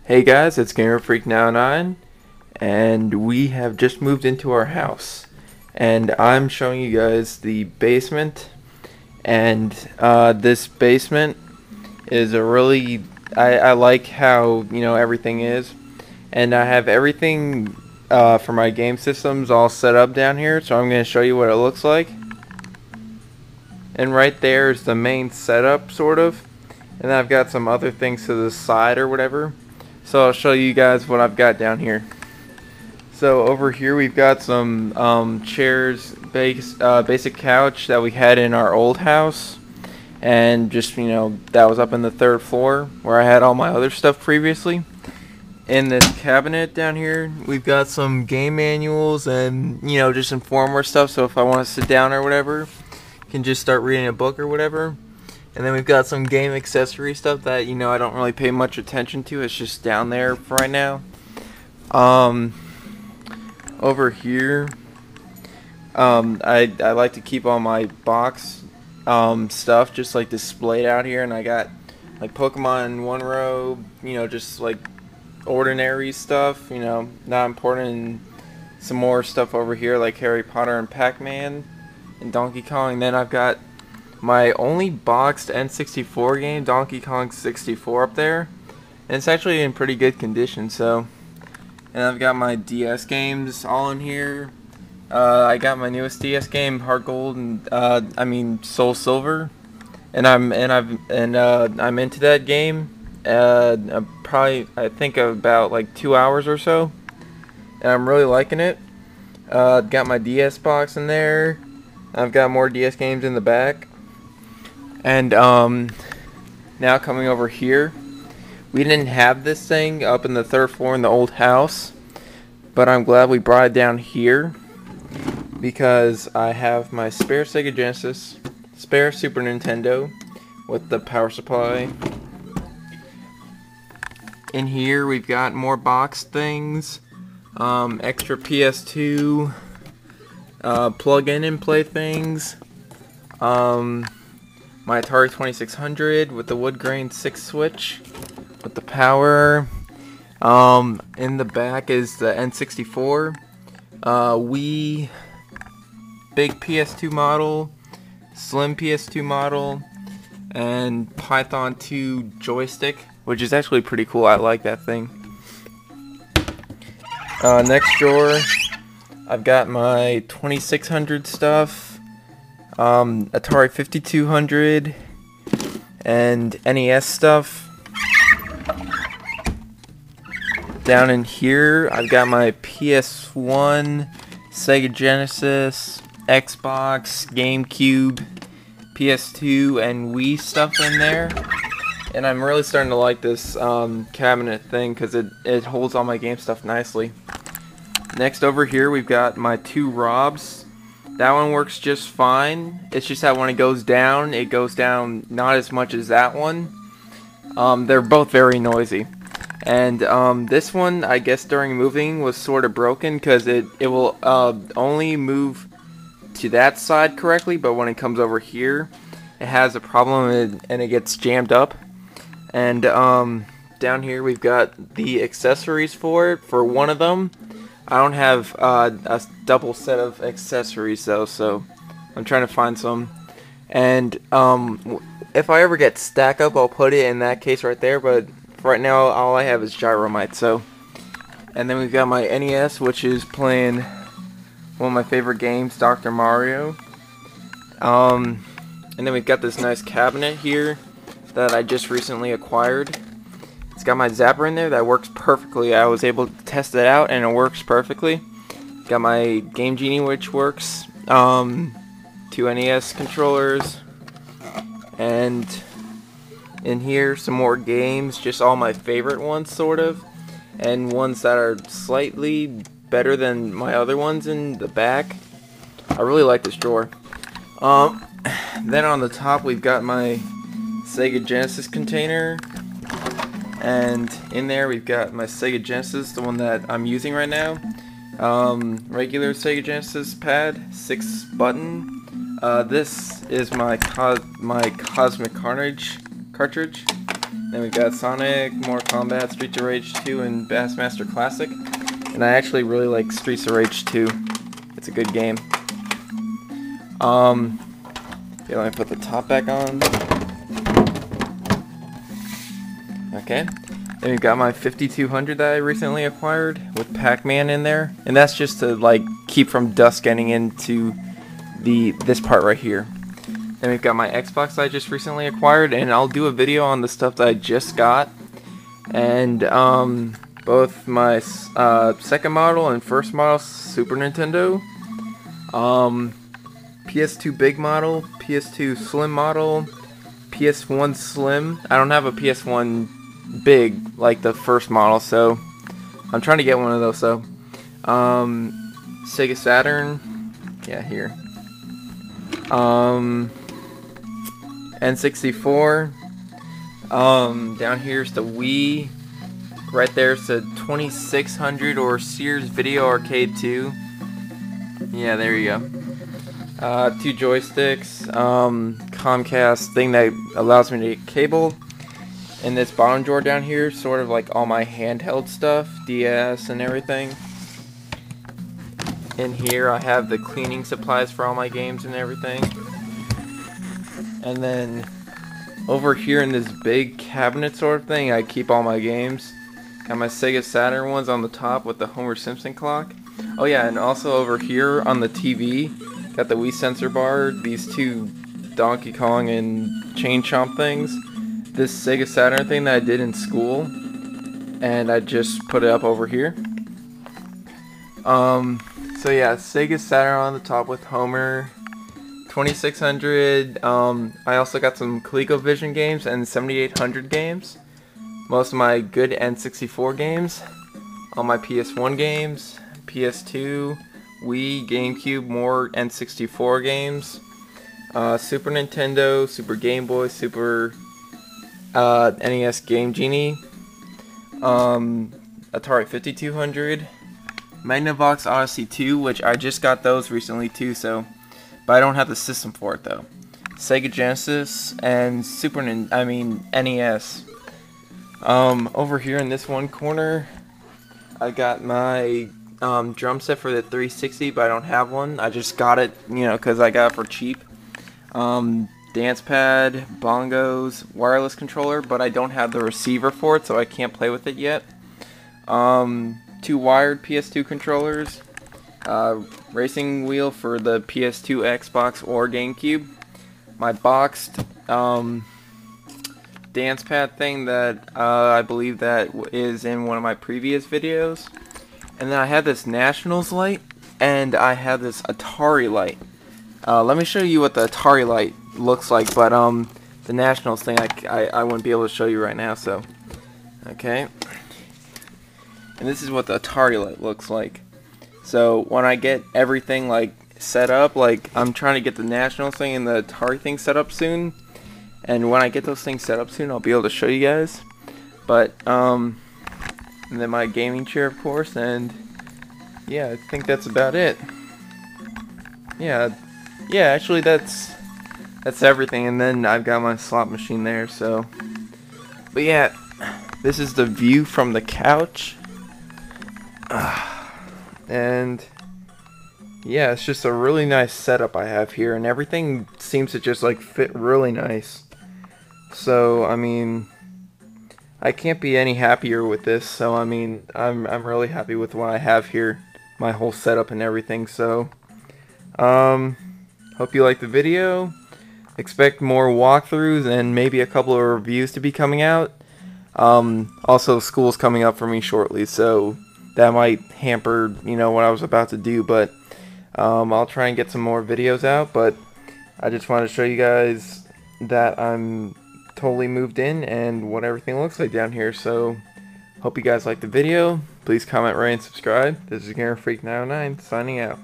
Hey guys, it's Gamer Freak 99, and we have just moved into our house. And I'm showing you guys the basement. And this basement is a really, I like how everything is, and I have everything for my game systems all set up down here. So I'm going to show you what it looks like. And right there is the main setup, sort of. And then I've got some other things to the side or whatever. So I'll show you guys what I've got down here. So over here we've got some chairs, basic couch that we had in our old house, and just that was up in the third floor where I had all my other stuff previously. In this cabinet down here we've got some game manuals and just informer stuff, so if I want to sit down or whatever, I can just start reading a book or whatever. And then we've got some game accessory stuff that I don't really pay much attention to. It's just down there for right now. Over here, I like to keep all my box stuff just like displayed out here, and I got like Pokemon in one row, just like ordinary stuff, not important, and some more stuff over here like Harry Potter and Pac-Man and Donkey Kong. And then I've got my only boxed N64 game, Donkey Kong 64, up there, and it's actually in pretty good condition. So, and I've got my DS games all in here. I got my newest DS game, Heart Gold, and Soul Silver, and I'm into that game. I think about like 2 hours or so, and I'm really liking it. Got my DS box in there. I've got more DS games in the back. And now coming over here, we didn't have this thing up in the third floor in the old house, but I'm glad we brought it down here because I have my spare Sega Genesis, spare Super Nintendo with the power supply. In here we've got more box things, extra PS2, plug in and play things, my Atari 2600 with the wood grain 6 switch with the power. In the back is the N64, Wii, big PS2 model, slim PS2 model, and Python 2 joystick, which is actually pretty cool. I like that thing. Next drawer, I've got my 2600 stuff, Atari 5200 and NES stuff. Down in here I've got my PS1, Sega Genesis, Xbox, GameCube, PS2 and Wii stuff in there. And I'm really starting to like this cabinet thing because it holds all my game stuff nicely. Next over here we've got my two ROBs. That one works just fine. It's just that when it goes down not as much as that one. They're both very noisy. And this one, I guess during moving, was sort of broken because it will only move to that side correctly, but when it comes over here, it has a problem and it gets jammed up. And down here we've got the accessories for it. For one of them, I don't have a double set of accessories though, so I'm trying to find some. And if I ever get stack up, I'll put it in that case right there, but for right now all I have is Gyromite. So, and then we've got my NES, which is playing one of my favorite games, Dr. Mario. And then we've got this nice cabinet here that I just recently acquired. It's got my zapper in there that works perfectly. I was able to test it out and it works perfectly. Got my Game Genie, which works. Two NES controllers. And in here some more games, just all my favorite ones sort of. And ones that are slightly better than my other ones in the back. I really like this drawer. Then on the top we've got my Sega Genesis container. And in there we've got my Sega Genesis, the one that I'm using right now. Regular Sega Genesis pad, 6 button. This is my Cosmic Carnage cartridge. Then we've got Sonic, Mortal Kombat, Streets of Rage 2, and Bassmaster Classic. And I actually really like Streets of Rage 2. It's a good game. Yeah, let me put the top back on. Okay. Then we've got my 5200 that I recently acquired with Pac-Man in there. And that's just to like keep from dust getting into this part right here. Then we've got my Xbox that I just recently acquired, and I'll do a video on the stuff that I just got. And both my second model and first model Super Nintendo, PS2 big model, PS2 slim model, PS1 slim. I don't have a PS1 big like the first model, so I'm trying to get one of those though. Sega Saturn, yeah, here. N64. Down here's the Wii. Right there's the 2600 or Sears Video Arcade 2. Yeah, there you go. 2 joysticks. Comcast thing that allows me to get cable. And this bottom drawer down here, sort of like all my handheld stuff, DS and everything. In here I have the cleaning supplies for all my games and everything. And then over here in this big cabinet sort of thing, I keep all my games. Got my Sega Saturn ones on the top with the Homer Simpson clock. Oh yeah, and also over here on the TV, got the Wii sensor bar, these 2 Donkey Kong and Chain Chomp things. This Sega Saturn thing that I did in school, and I just put it up over here. So yeah, Sega Saturn on the top with Homer, 2600. I also got some ColecoVision games and 7800 games. Most of my good N64 games. All my PS1 games, PS2, Wii, GameCube, more N64 games. Super Nintendo, Super Game Boy, Super NES Game Genie. Atari 5200. Magnavox Odyssey 2, which I just got those recently too, but I don't have the system for it though. Sega Genesis and NES. Over here in this one corner, I got my drum set for the 360, but I don't have one. I just got it, because I got it for cheap. Dance pad, bongos, wireless controller, but I don't have the receiver for it, so I can't play with it yet. 2 wired PS2 controllers, racing wheel for the PS2, Xbox, or GameCube. My boxed dance pad thing that I believe that is in one of my previous videos. And then I have this Nationals light, and I have this Atari light. Let me show you what the Atari light looks like, but the Nationals thing I wouldn't be able to show you right now, so okay. And this is what the Atari light looks like. So when I get everything like set up, like I'm trying to get the Nationals thing and the Atari thing set up soon, and when I get those things set up soon, I'll be able to show you guys. But and then my gaming chair, of course, and yeah, I think that's about it. Yeah, actually that's everything. And then I've got my slot machine there, so. But yeah, this is the view from the couch. And yeah, it's just a really nice setup I have here, and everything seems to just like fit really nice. So I mean, I can't be any happier with this. So I mean, I'm really happy with what I have here, my whole setup and everything. So hope you like the video. Expect more walkthroughs and maybe a couple of reviews to be coming out. Also, school's coming up for me shortly, so that might hamper, what I was about to do, but I'll try and get some more videos out. But I just wanted to show you guys that I'm totally moved in and what everything looks like down here. So hope you guys like the video. Please comment, rate, and subscribe. This is Gamer Freak 909 signing out.